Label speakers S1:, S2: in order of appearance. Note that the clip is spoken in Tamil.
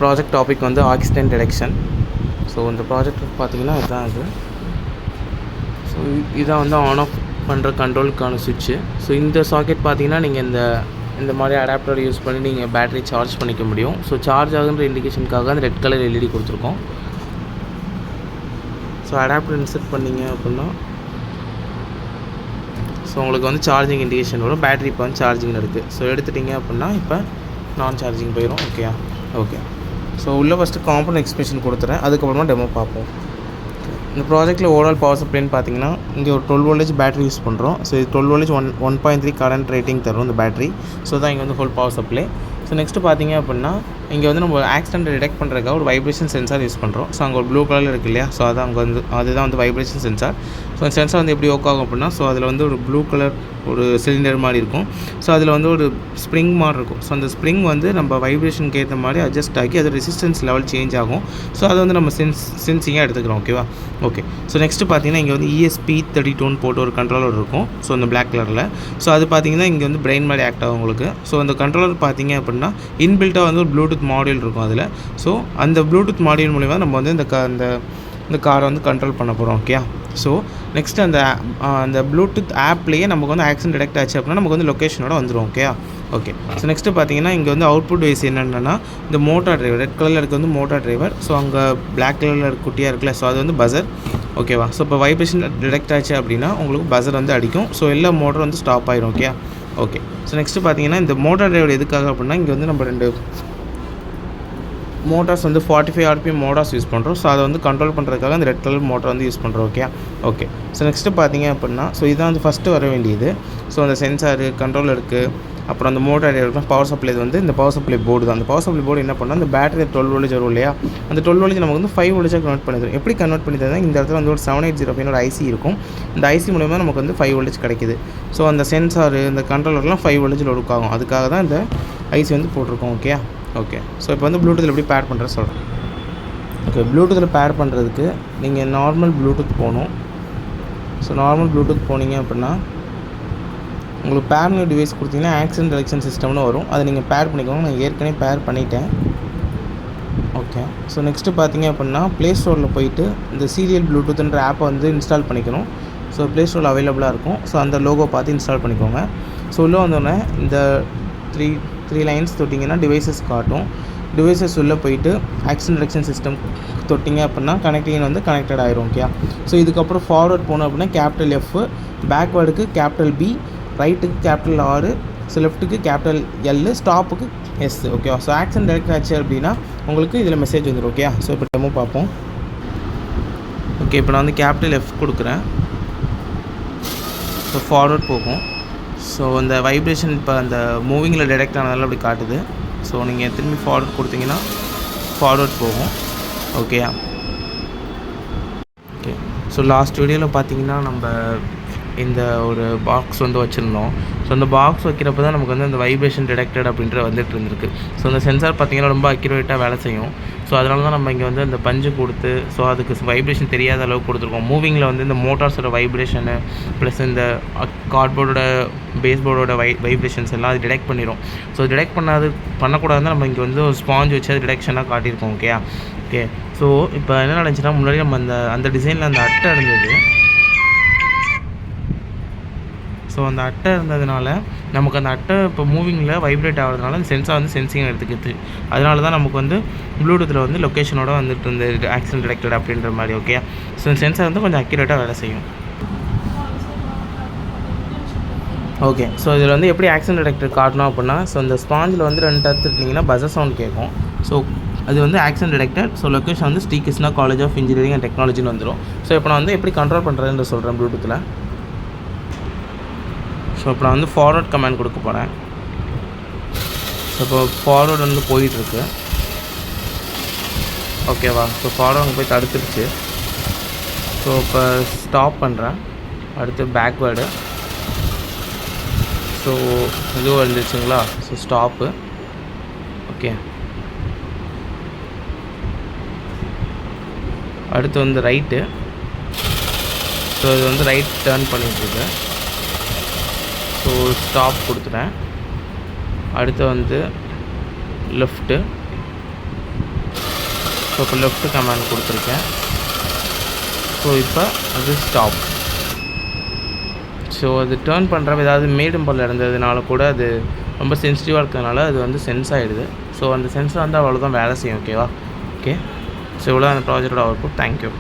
S1: ப்ராஜெக்ட் டாபிக் வந்து ஆக்சிடென்ட் டிடெக்ஷன். ஸோ இந்த ப்ராஜெக்ட் பார்த்தீங்கன்னா இதுதான் அது. ஸோ இதான் வந்து ஆன் ஆஃப் பண்ணுற கண்ட்ரோலுக்கான சுவிட்சு. ஸோ இந்த சாக்கெட் பார்த்தீங்கன்னா நீங்கள் இந்த மாதிரி அடாப்டர் யூஸ் பண்ணி நீங்கள் பேட்டரி சார்ஜ் பண்ணிக்க முடியும். ஸோ சார்ஜ் ஆகுன்ற இண்டிகேஷனுக்காக அந்த ரெட் கலர் எல்இடி கொடுத்துருக்கோம். ஸோ அடாப்டர் இன்செர்ட் பண்ணிங்க அப்படின்னா ஸோ உங்களுக்கு வந்து சார்ஜிங் இண்டிகேஷன் வரும். பேட்டரி இப்போ வந்து சார்ஜிங்கில் இருக்குது. ஸோ எடுத்துட்டிங்க அப்படின்னா இப்போ நான் சார்ஜிங் போயிடும். ஓகே. ஸோ உள்ளே ஃபஸ்ட்டு காம்பனன்ட் எக்ஸ்பிளேஷன் கொடுத்துறேன், அதுக்கப்புறமா டெமோ பார்ப்போம். இந்த ப்ராஜெக்ட்டில் ஓவரால் பவர் சப்ளைன்னு பார்த்தீங்கன்னா இங்கே ஒரு 12 வோல்டேஜ் பேட்டரி யூஸ் பண்ணுறோம். ஸோ இது 12 வோல்டேஜ் 1.3 கரண்ட் ரேட்டிங் தரும் இந்த பேட்டரி. ஸோ தான் இங்கே வந்து whole power supply. So next பார்த்தீங்க அப்படின்னா இங்கே வந்து நம்ம ஆக்சிடென்ட் டிடெக்ட் பண்ணுறதுக்காக ஒரு வைப்ரேஷன் சென்சார் யூஸ் பண்ணுறோம். ஸோ அங்கே ஒரு ப்ளூ கலரில் இருக்குது இல்லையா, ஸோ அதான் அங்கே வந்து அதுதான் வந்து வைப்ரேஷன் சென்சார். ஸோ அந்த சென்சார் வந்து எப்படி ஒர்க் ஆகும் அப்படின்னா, ஸோ அதில் வந்து ஒரு ப்ளூ கலர் ஒரு சிலிண்டர் மாதிரி இருக்கும். ஸோ அதில் வந்து ஒரு ஸ்ப்ரிங் மாதிரி இருக்கும். ஸோ அந்த ஸ்ப்ரிங் வந்து நம்ம வைப்ரேஷனுக்கு ஏற்ற மாதிரி அட்ஜஸ்ட் ஆகி அது ரெசிஸ்டன்ஸ் லெவல் சேஞ்ச் ஆகும். ஸோ அதை வந்து நம்ம சென்சிங்காக எடுத்துக்கிறோம். ஓகே. ஸோ நெக்ஸ்ட்டு பார்த்தீங்கன்னா இங்கே வந்து ESP32 போட்டு ஒரு கண்ட்ரோலர் இருக்கும். ஸோ அந்த பிளாக் கலரில். ஸோ அது பார்த்தீங்கன்னா இங்கே வந்து பிரெயின் மாதிரி ஆக்ட் ஆகும் உங்களுக்கு. ஸோ அந்த கண்ட்ரோலர் பார்த்தீங்க அப்படின்னா இன்பில்ட்டாக வந்து ஒரு ப்ளூடூத் மாடியூல் இருக்கும் அதில். ஸோ அந்த ப்ளூடூத் மாடியூல் மூலிமா நம்ம வந்து இந்த காரை வந்து கண்ட்ரோல் பண்ண போகிறோம். ஸோ நெக்ஸ்ட்டு அந்த ப்ளூடூத் ஆப்லேயே நமக்கு வந்து ஆக்சிடென்ட் டிடெக்ட் ஆச்சு அப்படின்னா நமக்கு வந்து லொக்கேஷனோட வந்துடும். ஓகே. ஸோ நெக்ஸ்ட்டு பார்த்தீங்கன்னா இங்கே வந்து அவுட்புட் வைஸ் என்னென்னா இந்த மோட்டார் டிரைவர் ரெட் கலரில் இருக்குது வந்து மோட்டார் டிரைவர். ஸோ அங்கே பிளாக் கலரில் குட்டியாக இருக்குல்ல, ஸோ அது வந்து பஸர். ஓகேவா. ஸோ இப்போ வைப்ரேஷன் டிடெக்ட் ஆச்சு அப்படின்னா உங்களுக்கு பஸர் வந்து அடிக்கும். ஸோ எல்லா மோட்டர் வந்து ஸ்டாப் ஆயிரும். ஓகே. ஸோ நெக்ஸ்ட்டு பார்த்தீங்கன்னா இந்த மோட்டார் டிரைவர் எதுக்காக அப்படின்னா இங்கே வந்து நம்ம 2 மோட்டார்ஸ் வந்து 45 RPM மோட்டார்ஸ் யூஸ் பண்ணுறோம். ஸோ அதை வந்து கண்ட்ரோல் பண்ணுறதுக்காக அந்த ரெட் கலர் மோட்டர் வந்து யூஸ் பண்ணுறோம். ஓகே. ஸோ நெக்ஸ்ட்டு பார்த்தீங்க அப்படின்னா ஸோ இதான் வந்து ஃபஸ்ட்டு வர வேண்டியது. ஸோ அந்த சென்சாரு கண்ட்ரோல் இருக்குது, அப்புறம் அந்த மோட்டார் இருக்கும், பவர் சப்ளை வந்து இந்த பவர் சப்ளை போர்டு தான். அந்த பவர் சப்ளை போர்டு என்ன பண்ணால் அந்த பேட்டரி 12 வோல்டேஜ் வரும் இல்லையா, அந்த 12 வோல்டேஜ் நமக்கு வந்து 5 வோல்டேஜாக கன்வெர்ட் பண்ணி தரும். எப்படி கன்வெர்ட் பண்ணி தருது, இந்த இடத்துல வந்து ஒரு 7805 ஒரு ஐசி இருக்கும். இந்த ஐசி மூலமாக நமக்கு வந்து 5 வோல்டேஜ் கிடைக்குது. ஸோ அந்த சென்சாரு இந்த கண்ட்ரோலர்லாம் 5 வோல்டேஜில் ஒர்க் ஆகும். அதுக்காக தான் இந்த ஐசி வந்து போட்டிருக்கோம். ஓகே. ஸோ இப்போ வந்து ப்ளூடூத்தில் எப்படி பேர் பண்ணுறது சொல்கிறேன். ஓகே. ப்ளூடூத்தில் பேர் பண்ணுறதுக்கு நீங்கள் நார்மல் ப்ளூடூத் போகணும். ஸோ நார்மல் ப்ளூடூத் போனீங்க அப்படின்னா உங்களுக்கு பேர் நியூ டிவைஸ் கொடுத்தீங்கன்னா ஆக்சிடென்ட் டிடெக்ஷன் சிஸ்டம்னு வரும். அதை நீங்கள் பேர் பண்ணிக்கோங்க. நான் ஏற்கனவே பேர் பண்ணிட்டேன். ஓகே. ஸோ நெக்ஸ்ட்டு பார்த்தீங்க அப்படின்னா ப்ளே ஸ்டோரில் போயிட்டு இந்த சீரியல் ப்ளூடூத்ன்ற ஆப்பை வந்து இன்ஸ்டால் பண்ணிக்கணும். ஸோ ப்ளே ஸ்டோரில் அவைலபிளாக இருக்கும். ஸோ அந்த லோகோ பார்த்து இன்ஸ்டால் பண்ணிக்கோங்க. ஸோ உள்ளே வந்தோடனே இந்த த்ரீ லைன்ஸ் தொட்டிங்கன்னா டிவைசஸ் காட்டும். டிவைசஸ் உள்ளே போயிட்டு ஆக்சிடென்ட் டிடெக்ஷன் சிஸ்டம் தொட்டிங்க அப்படின்னா கனெக்டிங் வந்து கனெக்டட் ஆயிரும். ஸோ இதுக்கப்புறம் ஃபார்வர்ட் போனோம் அப்படின்னா கேபிட்டல் F, பேக்வேர்டுக்கு கேபிட்டல் B, ரைட்டுக்கு கேபிட்டல் R, ஸோ லெஃப்ட்டுக்கு கேபிட்டல் L, ஸ்டாப்புக்கு S. ஓகேவா. ஸோ ஆக்சிடென்ட் டிடெக்ட் ஆச்சு அப்படின்னா உங்களுக்கு இதில் மெசேஜ் வந்துடும். ஸோ இப்போ டெமோ பார்ப்போம். ஓகே. இப்போ நான் வந்து கேபிட்டல் F கொடுக்குறேன். ஸோ ஃபார்வர்ட் போகும். ஸோ அந்த வைப்ரேஷன் இப்போ அந்த மூவிங்கில் டிடெக்ட் ஆனதால் அப்படி காட்டுது. ஸோ நீங்கள் திரும்பி ஃபார்வர்ட் கொடுத்தீங்கன்னா ஃபார்வர்ட் போகும். ஓகே. ஸோ லாஸ்ட் வீடியோவில் பார்த்தீங்கன்னா நம்ம இந்த ஒரு பாக்ஸ் வந்து வச்சுருந்தோம். ஸோ அந்த பாக்ஸ் வைக்கிறப்ப தான் நமக்கு வந்து அந்த வைப்ரேஷன் டிடெக்டட் அப்படின்ற வந்துட்டு இருந்திருக்கு. ஸோ அந்த சென்சார் பார்த்திங்கன்னா ரொம்ப அக்யூரேட்டாக வேலை செய்யும். ஸோ அதனால தான் நம்ம இங்கே வந்து அந்த பஞ்சு கொடுத்து ஸோ அதுக்கு வைப்ரேஷன் தெரியாத அளவுக்கு கொடுத்துருக்கோம். மூவிங்கில் வந்து இந்த மோட்டார்ஸோட வைப்ரேஷனு ப்ளஸ் இந்த கார்ட்போர்டோட பேஸ்போர்டோட வைப்ரேஷன்ஸ் எல்லாம் அது டிடெக்ட் பண்ணிடும். ஸோ டிடெக்ட் பண்ணக்கூடாதுன்னு நம்ம இங்கே வந்து ஒரு ஸ்பாஞ்ச் வச்சு அது டிடெக்ஷனாக காட்டியிருக்கோம். ஓகே. ஸோ இப்போ என்ன நடந்துச்சுன்னா முன்னாடி நம்ம அந்த டிசைனில் அந்த அட்டை இருந்தது. ஸோ அந்த அட்டை இருந்ததுனால நமக்கு அந்த அட்டை இப்போ மூவிங்கில் வைப்ரேட் ஆகிறதுனால அந்த சென்சார் வந்து சென்சிங் எடுத்துக்கிது. அதனால தான் நமக்கு வந்து ப்ளூடூத்தில் வந்து லொக்கேஷனோட வந்துட்டு இருந்த ஆக்சிடென்ட் டிடெக்டட் அப்படின்ற மாதிரி. ஸோ இந்த சென்சார் வந்து கொஞ்சம் அக்யூரேட்டாக வேலை செய்யும். ஓகே. ஸோ இதில் வந்து எப்படி ஆக்சிடென்ட் டிடெக்டர் காட்டணும் அப்படின்னா ஸோ இந்த ஸ்பாஞ்சில் வந்து 2 தட்டுட்டிங்கன்னா பஸர் சவுண்ட் கேட்கும். ஸோ அது வந்து ஆக்சிடென்ட் டிடெக்டட். ஸோ லொக்கேஷன் வந்து Sri Krishna college of engineering and டெக்னாலஜின்னு வந்துடும். ஸோ இப்போ நான் வந்து எப்படி கண்ட்ரோல் பண்ணுறதுன்னு சொல்கிறேன் ப்ளூடூத்தில். ஸோ இப்போ நான் வந்து ஃபார்வர்ட் கமாண்ட் கொடுக்க போகிறேன். ஸோ இப்போ ஃபார்வர்டு வந்து போயிட்டுருக்கு. ஓகேவா. ஸோ ஃபார்வர்டு அங்கே போய் தடுத்துருச்சு. ஸோ இப்போ ஸ்டாப் பண்ணுறேன். அடுத்து பேக்வேர்டு. ஸோ இதுவும் வந்துருச்சுங்களா. So stop. ஓகே. அடுத்து வந்து ரைட்டு. ஸோ இது வந்து ரைட் டர்ன் பண்ணிகிட்ருக்கு. ஸோ ஸ்டாப் கொடுத்துட்டேன். அடுத்து வந்து லெஃப்ட்டு. ஸோ இப்போ லெஃப்ட் கமாண்ட் கொடுத்துருக்கேன். ஸோ இப்போ அது ஸ்டாப். ஸோ அது டேர்ன் பண்ணுறப்ப ஏதாவது மேடும் பல்ல இருந்ததுனால கூட அது ரொம்ப சென்சிட்டிவாக இருக்கிறதுனால அது வந்து சென்ஸ் ஆகிடுது. ஸோ அந்த சென்ஸை வந்து அவ்வளோதான் வேலை செய்யும். ஓகேவா? ஓகே. ஸோ இவ்வளோ அந்த ப்ராஜெக்டோட அவுட்புட். தேங்க்யூ.